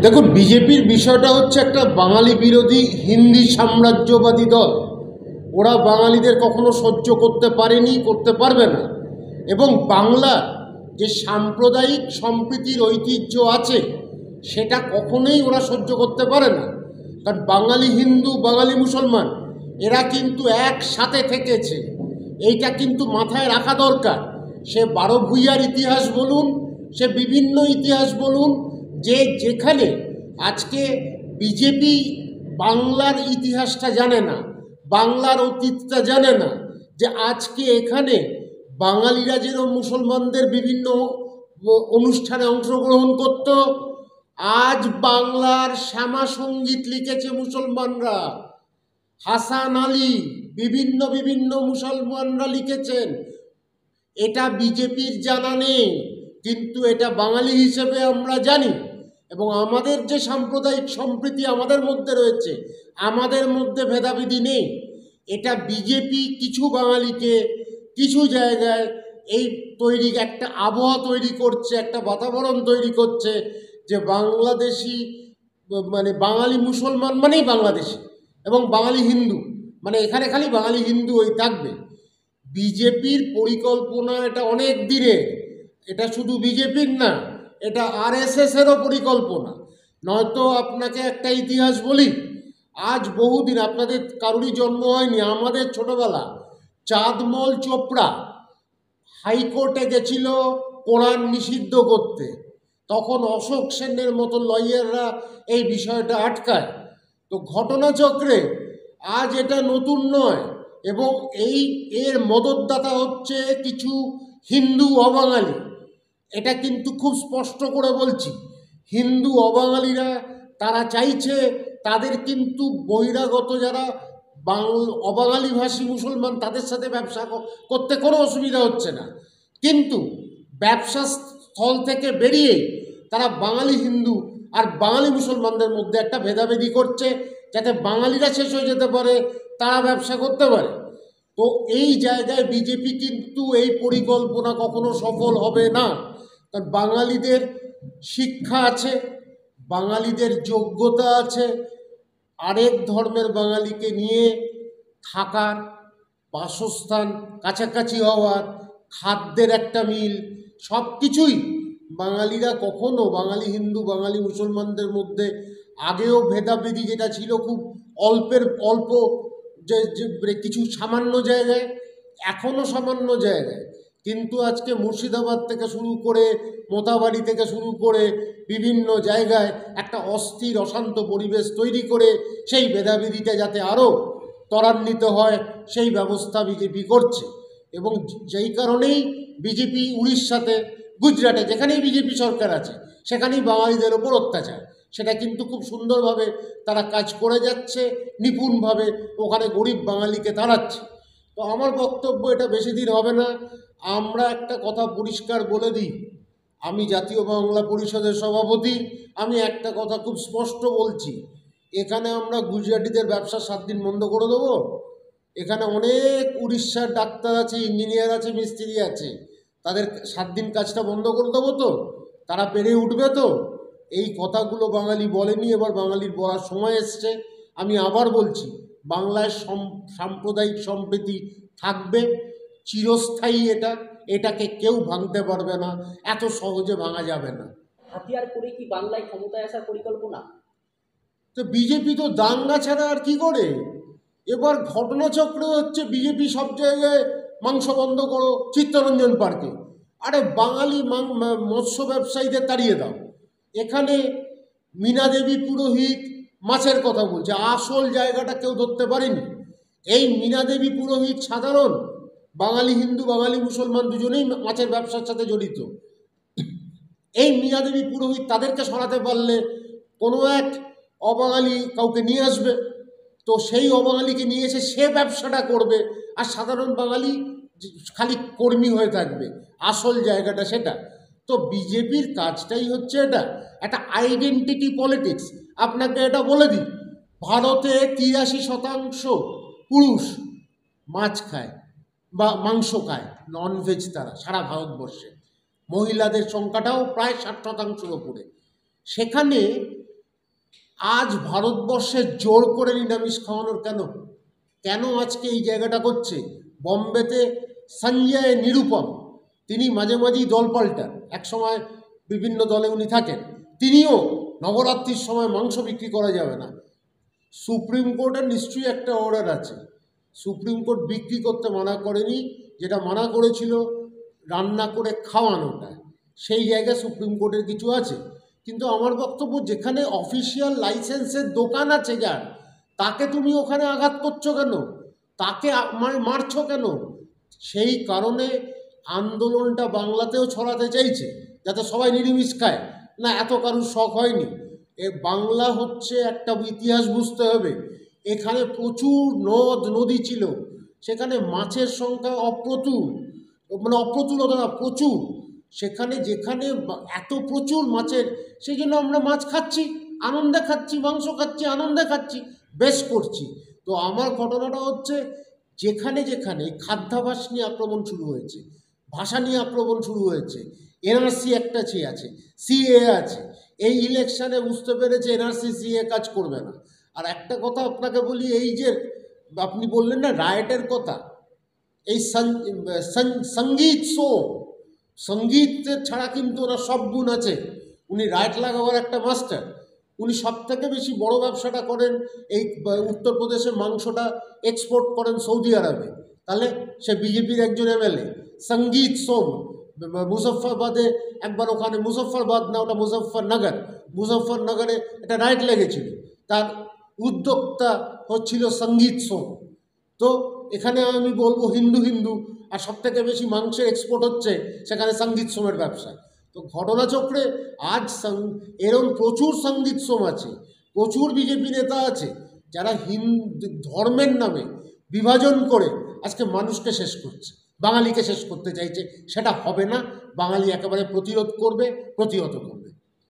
দেখুন, বিজেপির বিষয়টা হচ্ছে একটা বাঙালি বিরোধী হিন্দি সাম্রাজ্যবাদী দল। ওরা বাঙালিদের কখনো সহ্য করতে পারেনি, করতে পারবে না। এবং বাংলার যে সাম্প্রদায়িক সম্প্রীতির ঐতিহ্য আছে সেটা কখনোই ওরা সহ্য করতে পারে না। কারণ বাঙালি হিন্দু, বাঙালি মুসলমান এরা কিন্তু একসাথে থেকেছে, এইটা কিন্তু মাথায় রাখা দরকার। সে 12 ভূঁইয়ার ইতিহাস বলুন, সে বিভিন্ন ইতিহাস বলুন, যে যেখানে আজকে বিজেপি বাংলার ইতিহাসটা জানে না, বাংলার অতীতটা জানে না, যে আজকে এখানে বাঙালিরা যেরকম মুসলমানদের বিভিন্ন অনুষ্ঠানে অংশগ্রহণ করত, আজ বাংলার শ্যামা সঙ্গীত লিখেছে মুসলমানরা, হাসান আলী, বিভিন্ন বিভিন্ন মুসলমানরা লিখেছেন। এটা বিজেপির জানা নেই, কিন্তু এটা বাঙালি হিসেবে আমরা জানি। এবং আমাদের যে সাম্প্রদায়িক সম্প্রীতি আমাদের মধ্যে রয়েছে, আমাদের মধ্যে ভেদাভেদি নেই। এটা বিজেপি কিছু বাঙালিকে কিছু জায়গায় এই তৈরি একটা আবহাওয়া তৈরি করছে, একটা বাতাবরণ তৈরি করছে যে বাংলাদেশি মানে বাঙালি মুসলমান মানেই বাংলাদেশি, এবং বাঙালি হিন্দু মানে এখানে খালি বাঙালি হিন্দু ওই থাকবে। বিজেপির পরিকল্পনা এটা অনেক দিনের, এটা শুধু বিজেপির না, এটা আরএসএসেরও পরিকল্পনা। নয়তো আপনাকে একটা ইতিহাস বলি, আজ বহুদিন আপনাদের কারোরই জন্ম হয়নি, আমাদের ছোটবেলা চাঁদমল চোপড়া হাইকোর্টে গেছিল কোরআন নিষিদ্ধ করতে, তখন অশোক সেনের মতো লয়াররা এই বিষয়টা আটকায়। তো ঘটনাচক্রে আজ এটা নতুন নয়, এবং এর মদতদাতা হচ্ছে কিছু হিন্দু অবাঙালি। এটা কিন্তু খুব স্পষ্ট করে বলছি, হিন্দু অবাঙালিরা তারা চাইছে তাদের কিন্তু বহিরাগত যারা অবাঙালি ভাষী মুসলমান তাদের সাথে ব্যবসা করতে কোনো অসুবিধা হচ্ছে না, কিন্তু ব্যবসা স্থল থেকে বেরিয়ে তারা বাঙালি হিন্দু আর বাঙালি মুসলমানদের মধ্যে একটা ভেদাভেদি করছে, যাতে বাঙালিরা শেষ হয়ে যেতে পারে, তারা ব্যবসা করতে পারে। তো এই জায়গায় বিজেপি কিন্তু এই পরিকল্পনা কখনো সফল হবে না। কারণ বাঙালিদের শিক্ষা আছে, বাঙালিদের যোগ্যতা আছে, আরেক ধর্মের বাঙালিকে নিয়ে থাকার, বাসস্থান কাছাকাছি হওয়ার, খাদ্যের একটা মিল, সব কিছুই বাঙালিরা কখনো বাঙালি হিন্দু বাঙালি মুসলমানদের মধ্যে আগেও ভেদাভেদি যেটা ছিল খুব অল্প যে কিছু সামান্য জায়গায়, এখনও সামান্য জায়গায়, কিন্তু আজকে মুর্শিদাবাদ থেকে শুরু করে মোথাবাড়ি থেকে শুরু করে বিভিন্ন জায়গায় একটা অস্থির অশান্ত পরিবেশ তৈরি করে সেই ভেদাভেদিটা যাতে আরও ত্বরান্বিত হয় সেই ব্যবস্থা বিজেপি করছে। এবং যেই কারণেই বিজেপি উড়িষ্যাতে, গুজরাটে যেখানেই বিজেপি সরকার আছে সেখানেই বাঙালিদের ওপর অত্যাচার, সেটা কিন্তু খুব সুন্দরভাবে তারা কাজ করে যাচ্ছে, নিপুণভাবে ওখানে গরিব বাঙালিকে তাড়াচ্ছে। তো আমার বক্তব্য, এটা বেশি দিন হবে না। আমরা একটা কথা পরিষ্কার বলে দিই, আমি জাতীয় বাংলা পরিষদের সভাপতি, আমি একটা কথা খুব স্পষ্ট বলছি, এখানে আমরা গুজরাটিদের ব্যবসা 7 দিন বন্ধ করে দেবো? এখানে অনেক উড়িষ্যার ডাক্তার আছে, ইঞ্জিনিয়ার আছে, মিস্ত্রি আছে, তাদের 7 দিন কাজটা বন্ধ করে দেবো? তো তারা পেরে উঠবে তো? এই কথাগুলো বাঙালি বলেনি, এবার বাঙালির বলার সময় এসছে। আমি আবার বলছি, বাংলায় সাম্প্রদায়িক সম্প্রীতি থাকবে, চিরস্থায়ী। এটাকে কেউ ভাঙতে পারবে না, এত সহজে ভাঙা যাবে না। হাতিয়ার করে কি বাংলায় ক্ষমতায় আসার পরিকল্পনা? তো বিজেপি তো দাঙ্গা ছাড়া আর কি করে? এবার ঘটনাচক্র হচ্ছে বিজেপি সব জায়গায় মাংস বন্ধ করো, চিত্তরঞ্জন পার্কে, আরে বাঙালি মৎস্য ব্যবসায়ীদের তাড়িয়ে দাও। এখানে মীনা দেবী পুরোহিত মাছের কথা বলছে, আসল জায়গাটা কেউ ধরতে পারেনি। এই মীনা দেবী পুরোহিত সাধারণ বাঙালি হিন্দু বাঙালি মুসলমান দুজনেই মাছের ব্যবসার সাথে জড়িত। এই মীনা দেবী পুরোহিত তাদেরকে সরাতে পারলে কোনো এক অবাঙালি কাউকে নিয়ে আসবে, তো সেই অবাঙালিকে নিয়ে এসে সে ব্যবসাটা করবে, আর সাধারণ বাঙালি খালি কর্মী হয়ে থাকবে, আসল জায়গাটা সেটা। তো বিজেপির কাজটাই হচ্ছে এটা, একটা আইডেন্টিটি পলিটিক্স। আপনাকে এটা বলে দিই, ভারতে 83% পুরুষ মাছ খায় বা মাংস খায়, ননভেজ, তারা সারা ভারতবর্ষে। মহিলাদের সংখ্যাটাও প্রায় 60%-র ওপরে। সেখানে আজ ভারতবর্ষে জোর করে নিরামিষ খাওয়ানোর কেন কেন আজকে এই জায়গাটা করছে? বম্বেতে সঞ্জয় নিরুপম, তিনি মাঝে মাঝেই দল পাল্টান, একসময় বিভিন্ন দলে উনি থাকেন, তিনিও নবরাত্রির সময় মাংস বিক্রি করা যাবে না। সুপ্রিম কোর্টের নিশ্চয়ই একটা অর্ডার আছে, সুপ্রিম কোর্ট বিক্রি করতে মানা করেনি, যেটা মানা করেছিল রান্না করে খাওয়ানোটা, সেই জায়গায় সুপ্রিম কোর্টের কিছু আছে। কিন্তু আমার বক্তব্য, যেখানে অফিসিয়াল লাইসেন্সের দোকান আছে যার, তাকে তুমি ওখানে আঘাত করছো কেন? তাকে মারছো কেন? সেই কারণে আন্দোলনটা বাংলাতেও ছড়াতে চাইছে, যাতে সবাই নিরামিষ খায় না। এত কারুর শখ হয়নি। এ বাংলা হচ্ছে একটা ইতিহাস বুঝতে হবে। এখানে প্রচুর নদ নদী ছিল, সেখানে মাছের সংখ্যা অপ্রতুল, মানে অপ্রতুল হতো না, প্রচুর। সেখানে যেখানে এত প্রচুর মাছের, সেই জন্য আমরা মাছ খাচ্ছি, আনন্দে খাচ্ছি, মাংস খাচ্ছি, আনন্দে খাচ্ছি, বেশ করছি। তো আমার ঘটনাটা হচ্ছে, যেখানে যেখানে খাদ্যাভাস নিয়ে আক্রমণ শুরু হয়েছে, ভাষা নিয়ে আক্রমণ শুরু হয়েছে, এনআরসি একটা আছে, সিএ আছে, এই ইলেকশানে বুঝতে পেরেছে এনআরসি সিএ কাজ করবে না। আর একটা কথা আপনাকে বলি, এই যে আপনি বললেন না রায়টের কথা, এই সঙ্গীত সঙ্গীত ছাড়া কিন্তু ওনার সব গুণ আছে। উনি রাইট লাগাবার একটা মাস্টার। উনি সব থেকে বেশি বড় ব্যবসাটা করেন এই উত্তরপ্রদেশের মাংসটা এক্সপোর্ট করেন সৌদি আরবে। তাহলে সে বিজেপির একজন এমএলএ। সঙ্গীত সোম মুজফ্ফরবাদে একবার, ওখানে মুজফ্ফরবাদ না, ওটা মুজফ্ফরনগর, মুজফ্ফরনগরে এটা রাইট লেগেছিল, তার উদ্যোক্তা হচ্ছিল সঙ্গীত সোম। তো এখানে আমি বলবো হিন্দু হিন্দু, আর সবথেকে বেশি মাংসের এক্সপোর্ট হচ্ছে সেখানে সঙ্গীত সোমের ব্যবসা। তো ঘটনাচক্রে আজ এরকম প্রচুর সঙ্গীত সোম আছে, প্রচুর বিজেপি নেতা আছে, যারা হিন্দু ধর্মের নামে বিভাজন করে আজকে মানুষকে শেষ করছে, বাঙালিকে শেষ করতে চাইছে। সেটা হবে না, বাঙালি একেবারে প্রতিরোধ করবে, প্রতিহত করবে।